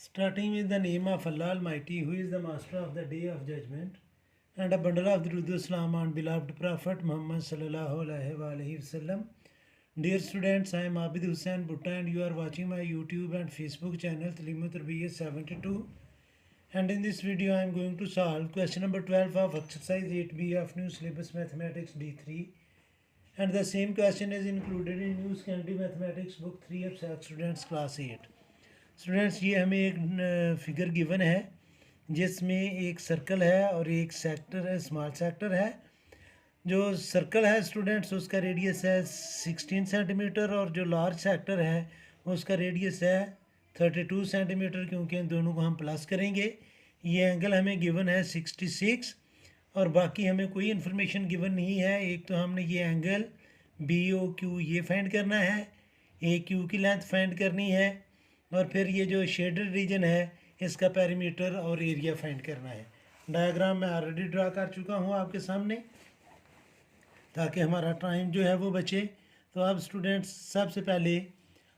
Starting with the name of Allah Almighty, who is the master of the day of judgment, and a bundle of the Durudu Islam on beloved Prophet Muhammad sallallahu alaihi wasallam. Dear students, I am Abid Hussain Butta and you are watching my YouTube and Facebook channel Talim Tarbiyat 72. And in this video, I am going to solve question number 12 of exercise 8B of new syllabus mathematics D3. And the same question is included in New Secondary Mathematics book 3 of SAC Students class 8. Students ये हमें एक figure given है जिसमें एक circle है और एक sector है, स्मॉल सेक्टर है। जो सर्कल है स्टूडेंट्स उसका रेडियस है 16 सेंटीमीटर और जो लार्ज सेक्टर है उसका रेडियस है 32 सेंटीमीटर, क्योंकि इन दोनों को हम प्लस करेंगे। ये एंगल हमें गिवन है 66 और बाकी हमें कोई इन्फॉर्मेशन गिवन नहीं है। एक तो हमने ये एंगल BOQ ये फाइंड करना है, AQ की लेंथ फाइंड करनी है और फिर ये जो शेडेड रीजन है इसका पेरीमीटर और एरिया फाइंड करना है। डायग्राम मैं ऑलरेडी ड्रा कर चुका हूँ आपके सामने ताकि हमारा टाइम जो है वो बचे। तो अब स्टूडेंट्स सबसे पहले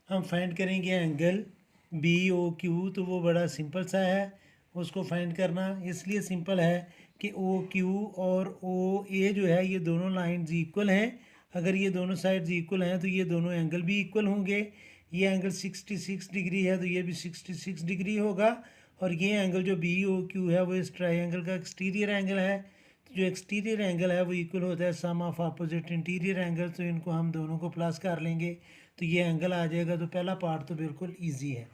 हम फाइंड करेंगे एंगल BOQ। तो वो बड़ा सिंपल सा है उसको फाइंड करना, इसलिए सिंपल है कि OQ और OA जो है ये दोनों लाइंस इक्वल हैं। अगर ये दोनों साइड्स इक्वल हैं तो ये दोनों एंगल भी इक्वल होंगे। ये एंगल 66 डिग्री है तो ये भी 66 डिग्री होगा और ये एंगल जो BOQ है वो इस ट्रायंगल का एक्सटीरियर एंगल है। तो जो एक्सटीरियर एंगल है वो इक्वल होता है सम ऑफ अपोजिट इंटीरियर एंगल। तो इनको हम दोनों को प्लस कर लेंगे तो ये एंगल आ जाएगा। तो पहला पार्ट तो बिल्कुल ईजी है।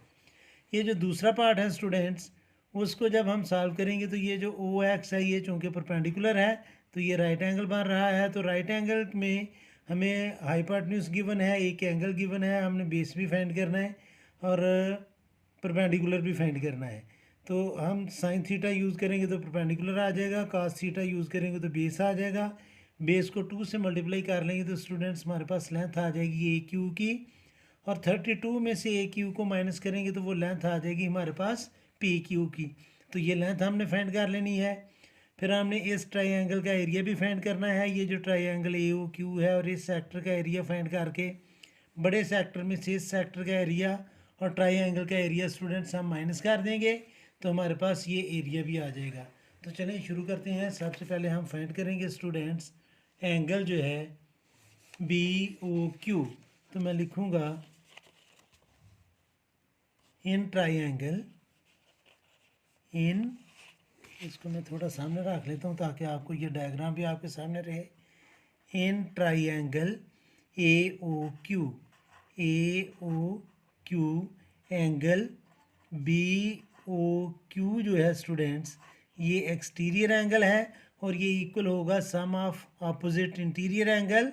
ये जो दूसरा पार्ट है स्टूडेंट्स उसको जब हम सॉल्व करेंगे तो ये जो OX है ये चूँकि परपेंडिकुलर है तो ये राइट एंगल बन रहा है। तो राइट एंगल में हमें हाइपोटेन्यूज गिवन है, एक एंगल गिवन है, हमने बेस भी फाइंड करना है और परपेंडिकुलर भी फाइंड करना है। तो हम साइन थीटा यूज़ करेंगे तो परपेंडिकुलर आ जाएगा, कास थीटा यूज़ करेंगे तो बेस आ जाएगा। बेस को 2 से मल्टीप्लाई कर लेंगे तो स्टूडेंट्स हमारे पास लेंथ आ जाएगी AQ की और 32 में से AQ को माइनस करेंगे तो वो लेंथ आ जाएगी हमारे पास PQ की। तो ये लेंथ हमने फाइंड कर लेनी है। फिर हमने इस ट्रायंगल का एरिया भी फाइंड करना है। ये जो ट्रायंगल AOQ है और इस सेक्टर का एरिया फाइंड करके बड़े सेक्टर में से इस सेक्टर का एरिया और ट्रायंगल का एरिया स्टूडेंट्स हम माइनस कर देंगे तो हमारे पास ये एरिया भी आ जाएगा। तो चलें शुरू करते हैं। सबसे पहले हम फाइंड करेंगे स्टूडेंट्स एंगल जो है BOQ। तो मैं लिखूँगा इन ट्रायंगल, इन इसको मैं थोड़ा सामने रख लेता हूँ ताकि आपको ये डायग्राम भी आपके सामने रहे। In triangle AOQ angle BOQ जो है स्टूडेंट्स ये एक्सटीरियर एंगल है और ये इक्वल होगा sum of opposite interior angle.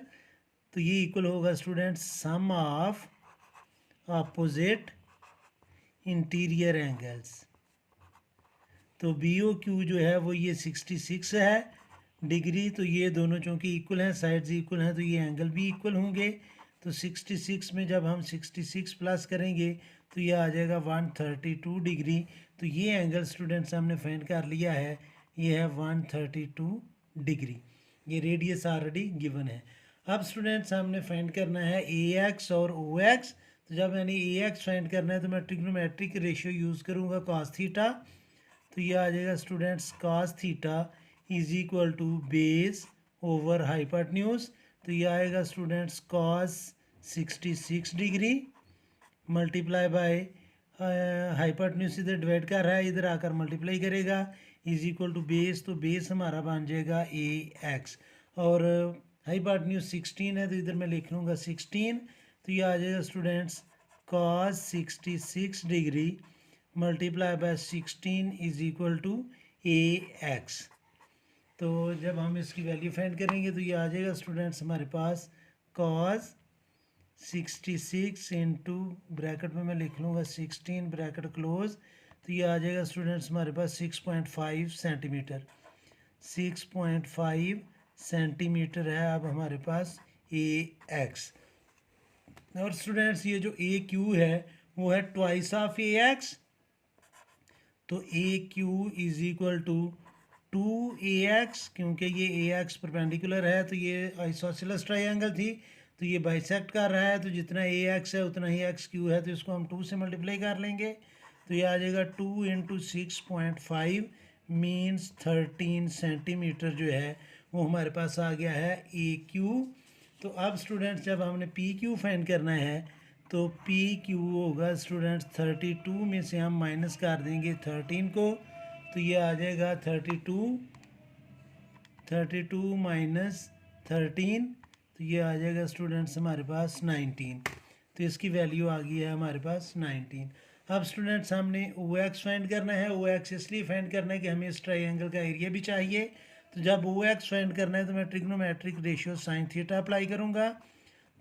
तो ये इक्वल होगा students sum of opposite interior angles. तो BOQ जो है वो ये 66 है डिग्री। तो ये दोनों चूँकि इक्वल हैं, साइड्स इक्वल हैं, तो ये एंगल भी इक्वल होंगे। तो 66 में जब हम 66 प्लस करेंगे तो ये आ जाएगा 132 डिग्री। तो ये एंगल स्टूडेंट्स हमने फाइंड कर लिया है, ये है 132 डिग्री। ये रेडियस ऑलरेडी गिवन है। अब स्टूडेंट्स हमने फाइंड करना है AX और OX। तो जब मैंने AX फाइंड करना है तो मैं ट्रिग्नोमेट्रिक रेशियो यूज़ करूँगा कॉस थीटा। तो ये आ जाएगा students cos theta is equal to base over hypotenuse. तो ये आएगा students cos 66 degree multiply by hypotenuse इधर डिवाइड कर रहा है, इधर आकर मल्टीप्लाई करेगा इज इक्वल टू बेस। तो बेस हमारा बन जाएगा AX और हाइपोटेन्यूज 16 है तो इधर मैं लिख लूँगा 16। तो ये आ जाएगा students cos 66 degree multiply by 16 is equal to AX। तो जब हम इसकी वैल्यू फाइंड करेंगे तो ये आ जाएगा स्टूडेंट्स हमारे पास cos 66 इंटू ब्रैकेट में मैं लिख लूँगा 16 ब्रैकेट क्लोज। तो ये आ जाएगा स्टूडेंट्स हमारे पास 6.5 सेंटीमीटर। 6.5 सेंटीमीटर है अब हमारे पास AX। और स्टूडेंट्स ये जो AQ है वो है ट्वाइस ऑफ AX। तो AQ is equal to 2AX, क्योंकि ये AX परपेंडिकुलर है तो ये आइसोसेलेस ट्रायंगल थी तो ये बाइसेक्ट कर रहा है। तो जितना AX है उतना ही XQ है तो इसको हम 2 से मल्टीप्लाई कर लेंगे। तो ये आ जाएगा 2 इंटू 6.5 मीन्स 13 सेंटीमीटर जो है वो हमारे पास आ गया है ए क्यू। तो अब स्टूडेंट्स जब हमने पी क्यू फाइंड करना है तो पी क्यू होगा स्टूडेंट्स 32 में से हम माइनस कर देंगे 13 को, तो ये आ जाएगा 32 माइनस 13, तो ये आ जाएगा स्टूडेंट्स हमारे पास 19। तो इसकी वैल्यू आ गई है हमारे पास 19। अब स्टूडेंट्स हमने ओ एक्स फाइंड करना है। ओ एक्स इसलिए फाइंड करना है कि हमें इस ट्राइंगल का एरिया भी चाहिए। तो जब ओ एक्स फाइंड करना है तो मैं trigonometric ratio sine theta apply करूँगा।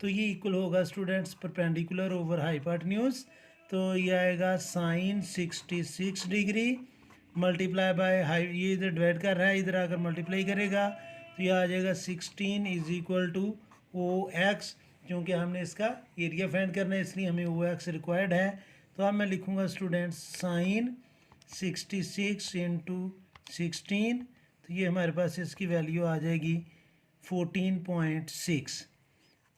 तो ये इक्वल होगा स्टूडेंट्स परपेंडिकुलर ओवर हाइपोटेन्यूज। तो ये आएगा sine 66 degree multiply by high, ये इधर डिवाइड कर रहा है, इधर आकर मल्टीप्लाई करेगा तो ये आ जाएगा 16 is equal to O X. क्योंकि हमने इसका एरिया फाइंड करना है इसलिए हमें ओ एक्स रिक्वायर्ड है। तो अब मैं लिखूँगा स्टूडेंट्स साइन 66 इंटू 16, तो ये हमारे पास इसकी वैल्यू आ जाएगी 14.6।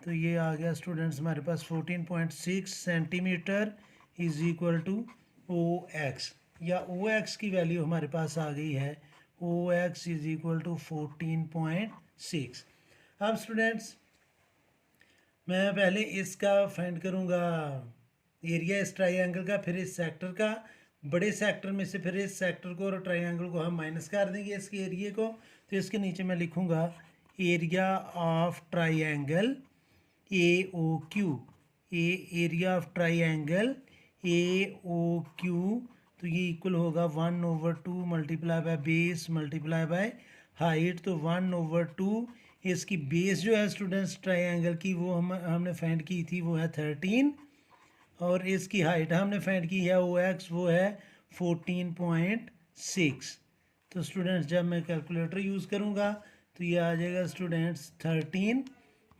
तो ये आ गया स्टूडेंट्स हमारे पास 14.6 centimetre is equal to O X, या ओ एक्स की वैल्यू हमारे पास आ गई है ओ एक्स इज इक्वल टू 14.6। अब स्टूडेंट्स मैं पहले इसका फाइंड करूँगा एरिया इस ट्राइंगल का, फिर इस सेक्टर का, बड़े सेक्टर में से फिर इस सेक्टर को और ट्राइंगल को हम माइनस कर देंगे इसके एरिया को। तो इसके नीचे मैं लिखूँगा area of triangle A O Q, area of triangle A O Q, तो ये इक्वल होगा 1/2 multiply by base multiply by height. तो 1/2 इसकी बेस जो है स्टूडेंट्स ट्राइंगल की वो हमने फाइंड की थी वो है 13, और इसकी हाइट हमने फाइंड की है ओ एक्स वो है 14.6। तो स्टूडेंट्स जब मैं कैलकुलेटर यूज़ करूँगा तो ये आ जाएगा students 13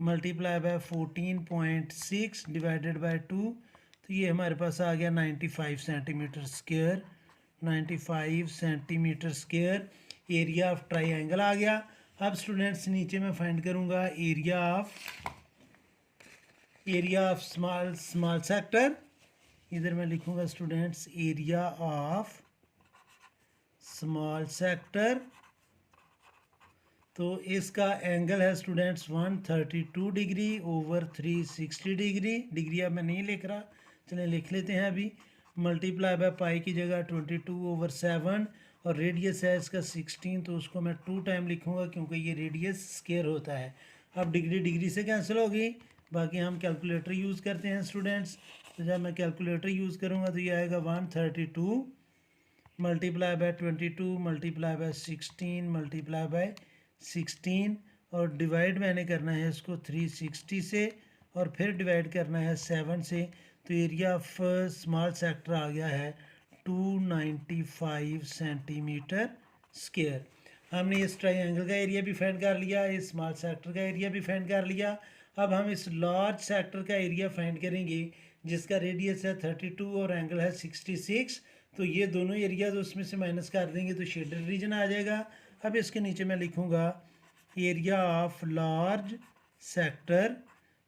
multiply by 14.6 divided by 2, तो ये हमारे पास आ गया 95 centimetre square, 95 centimetre square area of triangle आ गया। अब स्टूडेंट्स नीचे मैं फाइंड करूँगा एरिया ऑफ स्मॉल सेक्टर। इधर मैं लिखूँगा students area of small sector. तो इसका एंगल है students 132 degree over 360 degree, degree अब मैं नहीं लिख रहा, चलें लिख लेते हैं अभी। मल्टीप्लाई बाय पाई की जगह 22/7, और रेडियस है इसका 16, तो उसको मैं 2 टाइम लिखूँगा क्योंकि ये रेडियस स्क्वायर होता है। अब डिग्री डिग्री से कैंसिल होगी, बाकी हम कैलकुलेटर यूज़ करते हैं स्टूडेंट्स। तो जब मैं कैलकुलेटर यूज़ करूँगा तो ये आएगा 132 multiply by 22 multiply by 16 multiply by 16, और डिवाइड मैंने करना है इसको 360 से और फिर डिवाइड करना है 7 से। तो एरिया ऑफ स्मॉल सेक्टर आ गया है 295 सेंटीमीटर स्क्वायर। हमने इस ट्राइंगल का एरिया भी फाइंड कर लिया, इस स्मॉल सेक्टर का एरिया भी फाइंड कर लिया। अब हम इस लार्ज सेक्टर का एरिया फाइंड करेंगे जिसका रेडियस है 32 और एंगल है 66। तो ये दोनों एरियाज उसमें से माइनस कर देंगे तो शेडेड रीजन आ जाएगा। अब इसके नीचे मैं लिखूँगा एरिया ऑफ लार्ज सेक्टर,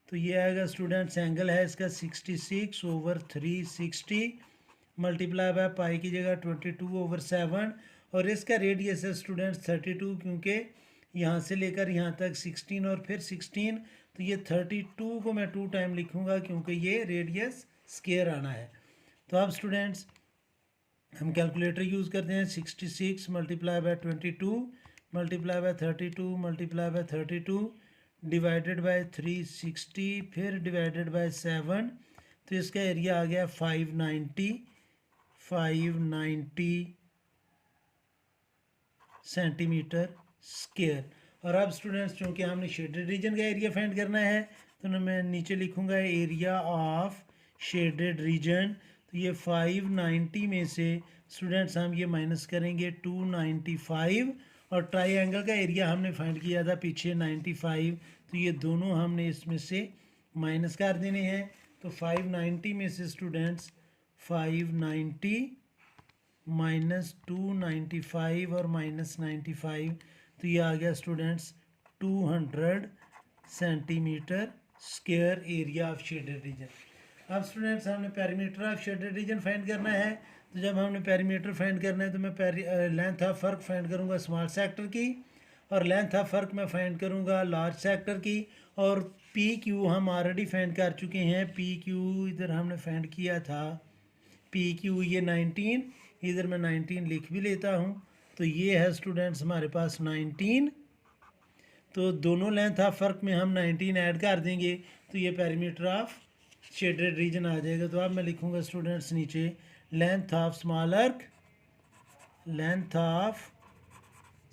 तो ये आएगा स्टूडेंट्स एंगल है इसका 66/360 मल्टीप्लाई बाय पाई की जगह 22/7, और इसका रेडियस है स्टूडेंट्स 32 क्योंकि यहाँ से लेकर यहाँ तक 16 और फिर 16, तो ये 32 को मैं 2 टाइम लिखूँगा क्योंकि ये रेडियस स्क्वायर आना है। तो अब स्टूडेंट्स हम कैलकुलेटर यूज़ करते हैं 66 multiply by 22 multiply by 32 multiply by 32 divided by 360 फिर डिवाइडेड बाय 7, तो इसका एरिया आ गया 590 सेंटीमीटर स्क्वायर। और अब स्टूडेंट्स चूँकि हमने शेडेड रीजन का एरिया फाइंड करना है तो मैं नीचे लिखूँगा एरिया ऑफ शेडेड रीजन। तो ये 590 में से स्टूडेंट्स हम ये माइनस करेंगे 295, और ट्राइंगल का एरिया हमने फाइंड किया था पीछे 95, तो ये दोनों हमने इसमें से माइनस कर देने हैं। तो 590 में से स्टूडेंट्स 590 माइनस 295 और माइनस 95, तो ये आ गया students 200 centimetre square area of shaded region. अब स्टूडेंट्स हमने perimeter of shaded region find करना है। तो जब हमने पेरीमीटर फाइंड करना है तो मैं लेंथ ऑफ वर्क फाइंड करूँगा स्मॉल सेक्टर की, और लेंथ ऑफ वर्क मैं फाइंड करूँगा लार्ज सेक्टर की। और पी क्यू हम ऑलरेडी फाइंड कर चुके हैं, पी क्यू इधर हमने फाइंड किया था, पी क्यू ये 19, इधर मैं 19 लिख भी लेता हूँ। तो ये है स्टूडेंट्स हमारे पास 19। तो दोनों लेंथ ऑफ वर्क में हम 19 ऐड कर देंगे तो ये पेरीमीटर ऑफ शेडेड रीजन आ जाएगा। तो अब मैं लिखूँगा स्टूडेंट्स नीचे लेंथ ऑफ स्मॉल अर्क, लेंथ ऑफ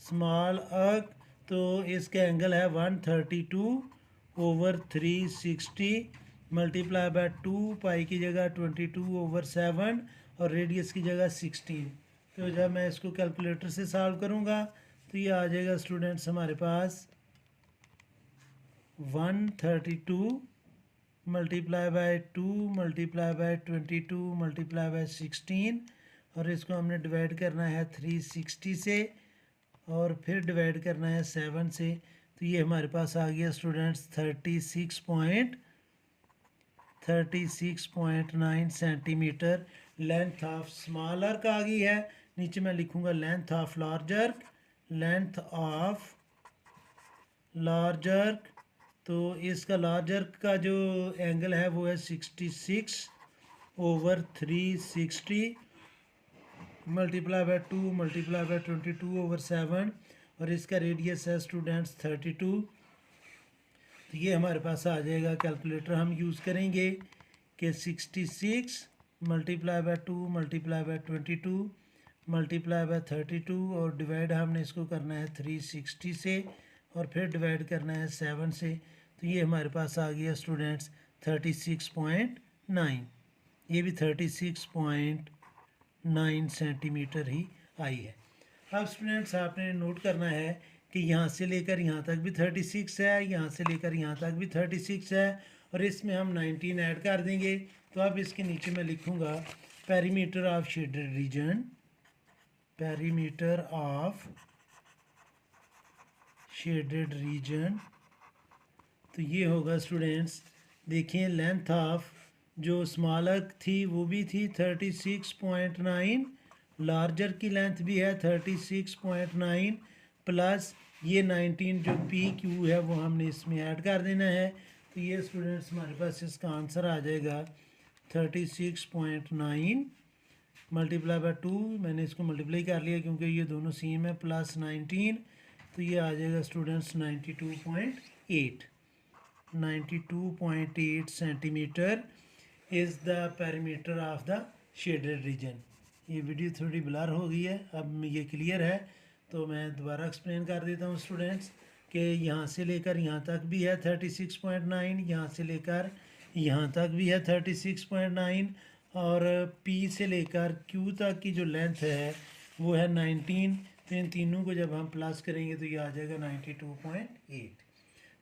स्मॉल अर्क, तो इसका एंगल है 132/360 मल्टीप्लाई बाय 2, पाई की जगह 22/7 और रेडियस की जगह 16। तो जब मैं इसको कैलकुलेटर से सॉल्व करूँगा तो ये आ जाएगा स्टूडेंट्स हमारे पास 132 multiply by 2 multiply by 22 multiply by 16, और इसको हमने डिवाइड करना है 360 से और फिर डिवाइड करना है 7 से। तो ये हमारे पास आ गया students 36.9 centimetre length of small अर्क आ गई है। नीचे मैं लिखूँगा लेंथ ऑफ लार्ज अर्क, लेंथ ऑफ लार्ज अर्क। तो इसका लार्ज अर्क का जो एंगल है वो है 66/360 मल्टीप्लाई बाय 2 मल्टीप्लाई बाय 22/7 और इसका रेडियस है स्टूडेंट्स 32। तो ये हमारे पास आ जाएगा, कैलकुलेटर हम यूज़ करेंगे कि 66 multiply by 2 multiply by 22 multiply by 32 और डिवाइड हमने इसको करना है 360 से और फिर डिवाइड करना है 7 से। तो ये हमारे पास आ गया स्टूडेंट्स 36.9, ये भी 36.9 सेंटीमीटर ही आई है। अब स्टूडेंट्स आपने नोट करना है कि यहाँ से लेकर यहाँ तक भी 36 है, यहाँ से लेकर यहाँ तक भी 36 है और इसमें हम 19 ऐड कर देंगे। तो अब इसके नीचे मैं लिखूँगा perimeter of shaded region, perimeter of shaded region. तो ये होगा स्टूडेंट्स, देखिए लेंथ ऑफ जो स्मॉल अर्क थी वो भी थी 36.9, लार्जर की लेंथ भी है 36.9 प्लस ये 19 जो पी क्यू है वो हमने इसमें ऐड कर देना है। तो ये स्टूडेंट्स हमारे पास इसका आंसर आ जाएगा 36.9 मल्टीप्लाई बाय 2, मैंने इसको मल्टीप्लाई कर लिया क्योंकि ये दोनों सेम है, प्लस 19। तो ये आ जाएगा students 92.8 centimetre is the perimeter of the shaded region. ये वीडियो थोड़ी ब्लर हो गई है, अब ये क्लियर है। तो मैं दोबारा एक्सप्लेन कर देता हूँ स्टूडेंट्स कि यहाँ से लेकर यहाँ तक भी है 36.9, यहाँ से लेकर यहाँ तक भी है 36.9 और P से लेकर Q तक की जो लेंथ है वो है 19। तो इन तीनों को जब हम प्लस करेंगे तो ये आ जाएगा 92.8।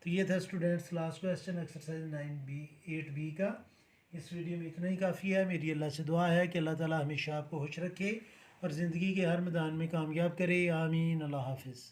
तो ये था students last question exercise 8B का। इस वीडियो में इतना ही काफ़ी है। मेरी अल्लाह से दुआ है कि अल्लाह ताला हमेशा आपको खुश रखे और ज़िंदगी के हर मैदान में कामयाब करे। आमीन। अल्लाह हाफिज़।